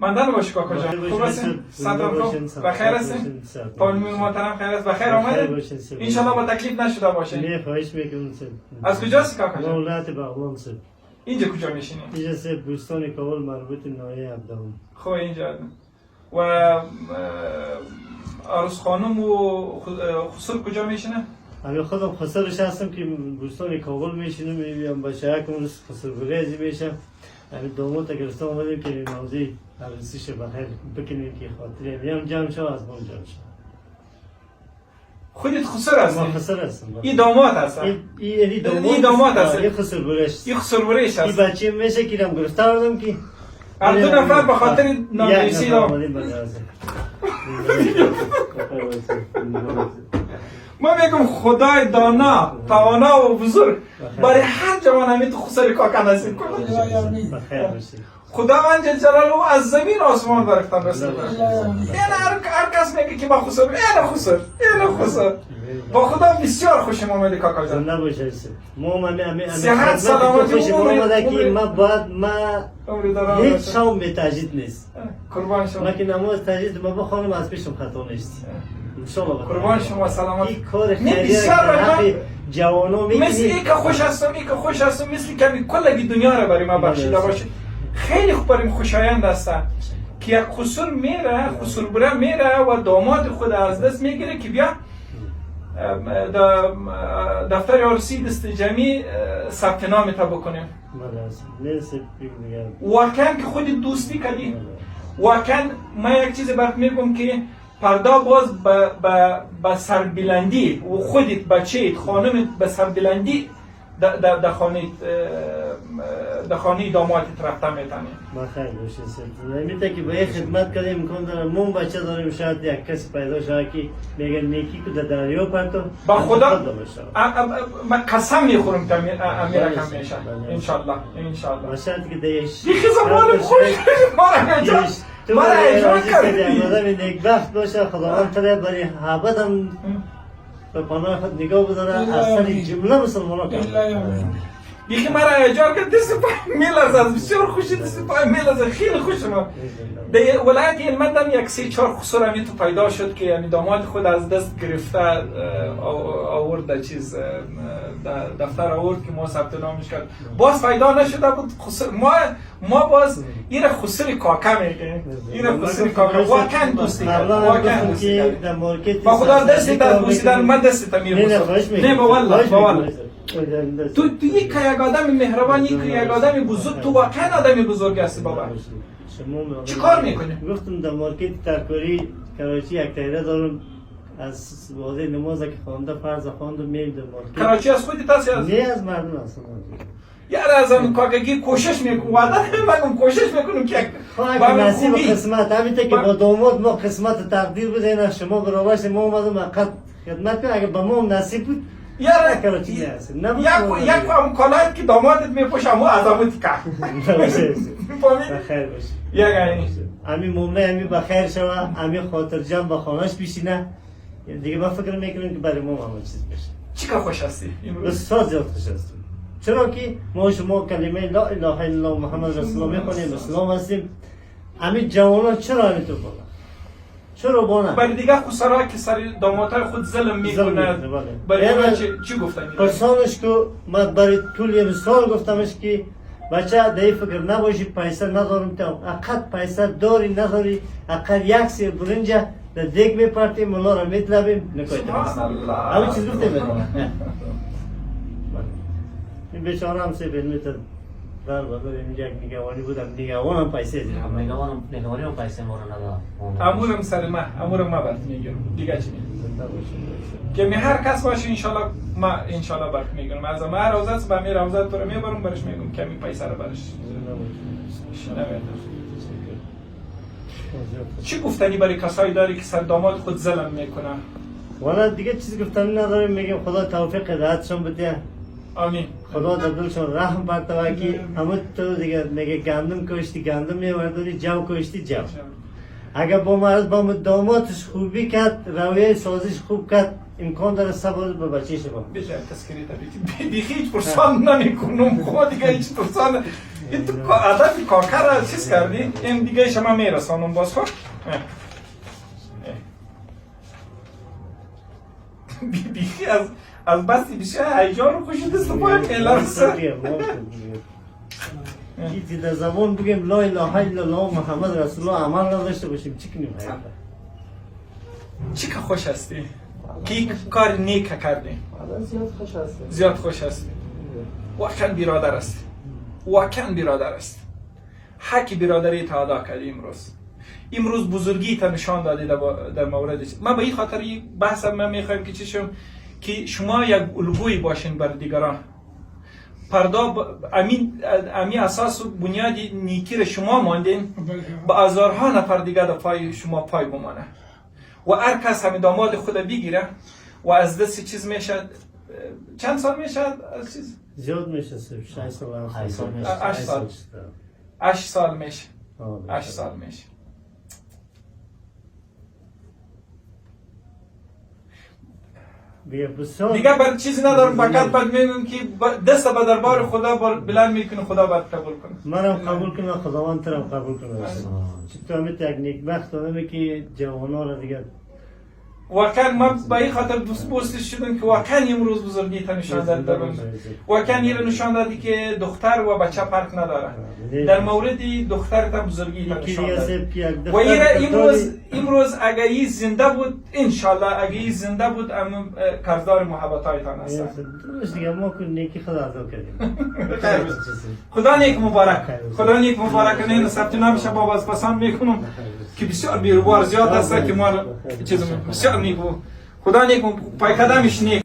مندن باش کاکا جان. خوب هستین؟ سلام بخیر هستین؟ پالمی محترم خیر است؟ بخیر آمدید؟ ان شاء الله با تکلیف نشده باشه. نه خواهش میکنم. از کجاست کاکا جان؟ ولایت بغلان سه. اینجا کجا میشینید؟ اینجا سه بوستان کابل مربوط ناحیه ابدان. خب اینجا و عروس خانم و خسر کجا میشینه؟ امی خودم خسرش هستم که بوستان کابل میشینم میام با شهر کنم خسر بغیزی میشم. امی داماد گرفتم اومدیم که موضوعی عروسیش بخیر بکنیم که خاطره میام جمع شو از من جمع شو. خودت خسر هستی؟ من خسر هستم. این داماد هست؟ این داماد هست؟ این خسر بغیش. این خسر بغیش هست؟ این بچه میشه که رم گرفته بودم که هر دو نفر به خاطر نامنویسی ما میگم خدای دانا توانا و بزرگ برای هر جوان همی تو خسر کاکا نصیب کنه. خداوند جل جلاله از زمین آسمان برفتن رسید. این هر کس میگه که با خسر این خسر با خدا بسیار خوشم آمده کاکا جان. زنده باشه. صحت سلامتی خوشم آمده که ما هیچ شام به تجدید نیست. قربان شما. ما که نماز تجدید ما بخوانم از پیشم خطا نیست. قربان شما سلامت. این کار خیریه جوانو میکنی. مثل این که خوش هستم مثل که کل دنیا رو برای ما بخشیده باشه. خیلی خوب بریم خوشایند هستن که یک خسر میره خسر بره میره و داماد خود از دست میگیره که بیا دفتر عروسی دست جمعی ثبت نام تا بکنیم. واقعا که خود دوستی کردی. واقعا ما یک چیز برات میگم که پردا باز به سربلندی و خودت بچه‌ت خانمت به سربلندی در خانه دامادت رفته میتونی. ما خیلی باشه سر. نمیته که به خدمت کردیم امکان داره مون بچه داریم شاید یک کسی پیدا شده که میگه نیکی که در دریا پرتو. با خدا من قسم میخورم که امیر کم میشه. انشالله. باشد که دیش. دیگه زبانم خوش ما را اجرا کردی. آدم نیکبخت باشه خداوند تعالی برای حبت هم به پناه خود نگاه بداره از سر جمله مسلمانان کنه. بیخی مرا اجار کرد دست پای میلرزد بسیار خوشی دست پای میلرزد خیلی خوشم. در ولایت علمت هم یک 3-4 خسر همی تو پیدا شد که یعنی داماد خود از دست گرفته آورد چیز دفتر آورد که ما ثبت نامش کرد باز پیدا نشده بود خسر ما باز این خسر کاکا میگیم این خسر کاکا واقعا دوستی واقعا دوستی با خدا دستی تا بوسیدن من دستی تا میرسم نه والله تو یک آدم مهربان یک آدم بزرگ تو واقعا آدم بزرگ هستی بابا. چی کار میکنی؟ گفتم در مارکت ترکاری کراچی یک تایره دارم از واضح نماز که خوانده فرض خوانده میم در مارکت. کراچی از خودی تاسی از؟ نه از مردم هستم. یار از آن کاکگی کوشش میکنم وعده نمیکنم کوشش میکنم که با نصیب قسمت همیته که با داماد ما قسمت تقدیر بدین شما برابرش ما اومدم حقیقت خدمت کنم اگه با ما نصیب بود یار کراچی هست. یک هم کالایت که دامادت میپوشم و عظمت که. بخیر باشه. یعنی امی مومنه امی بخیر شوه امی خاطر جمع با خانهش بیشینه دیگه من فکر میکنم که برای ما همه چیز بشه. چی که خوش هستی؟ بسیار زیاد خوش هستم. چرا که ما شما کلمه لا اله الا الله محمد رسول الله میخونیم اسلام هستیم. امی جوانان چرا امی تو بالا؟ چرا بالا؟ برای دیگه خسرها که سر دامادهای خود ظلم میکنه. برای چی گفتن؟ پرسانش که من برای طول یه مثال گفتمش که بچه دایی فکر نباشی پیسه ندارم تا اقل پیسه داری نداری اقل یک سیر برنجه در دیگ میپرتیم مولا را میطلبیم نکایت همه چیز گفته بریم این بیچاره هم سی بلمیتر بر بگر اینجا یک نگوانی بودم نگوان هم پیسه دید نگوانی هم پیسه مورا ندارم امورم سر ما امورم ما برد میگیرم دیگه چی که می هر کس باشه انشالله ما انشالله برد میگیرم از ما روزت با می روزت تو رو میبرم برش میگم که می پیسه رو برش چی گفتنی برای کسایی داری که سر داماد خود ظلم میکنه؟ والا دیگه چیزی گفتنی نداریم میگم خدا توفیق هدایتشون بده آمین. خدا در دلشون رحم برتوه که همه تو دیگه میگه گندم کشتی گندم میورداری جو کشتی جو اگر با مرد با دامادش خوبی کرد رویه سازش خوب کرد امکان داره صبر به بچه‌ش با بیشتر تذکری تبریکی بیخی هیچ پرسان نمیکنم خود دیگه هیچ پرسان این تو عدد کاکر را چیز کردی؟ این دیگه شما میرسانم باز خود بیخی از بستی بیشه هیجان رو خوشی دست پای میلرسه. چیزی در زمان بگیم لا اله الا الله محمد رسول الله عمل نداشته باشیم چی کنیم؟ چی که خوش هستی؟ کی کار نیک کردی؟ زیاد خوش هستیم. زیاد خوش هستی. واقعا برادر است. واقعا برادر است. حق برادری تا ادا کردی امروز بزرگی تا نشان دادی در مورد من به این خاطر یک بحث من میخوایم که چشم که شما یک الگویی باشین بر دیگران. پردا امی اساس و بنیاد نیکی را شما ماندین با هزارها نفر دیگر در پای شما پای بمانه و هر کس همین داماد خود بگیره و از دست چیز میشه. چند سال میشه از چیز؟ زیاد میشه 6 سال 8 سال میشه 8 سال میشه. دیگه بر چیزی ندارم فقط بعد میگم که دست به دربار خدا بلند میکنه خدا باید قبول کنه. منم قبول کنم خداوند ترم قبول کنه. تو هم یک نیکبخت آدمی که جوان‌ها را دیگه واقعا من به این خاطر دوست شدم که واقعا امروز بزرگی تا نشان داد در روز. واقعا این نشان دادی که دختر و بچه فرق نداره. در مورد دختر تا بزرگی تا نشان داد. و امروز اگر این زنده بود انشالله اگر این زنده بود قرضدار محبتایتان هستم. درست دیگه ما کن نیکی خدا عطا کردیم. خدا نیک مبارک. خدا نیک مبارک کنه. ثبت نامش با بازپسان میکنم که بسیار بیروبار زیاد هست که ما چیز بسیار نیک خدا نیک پای قدمش نیک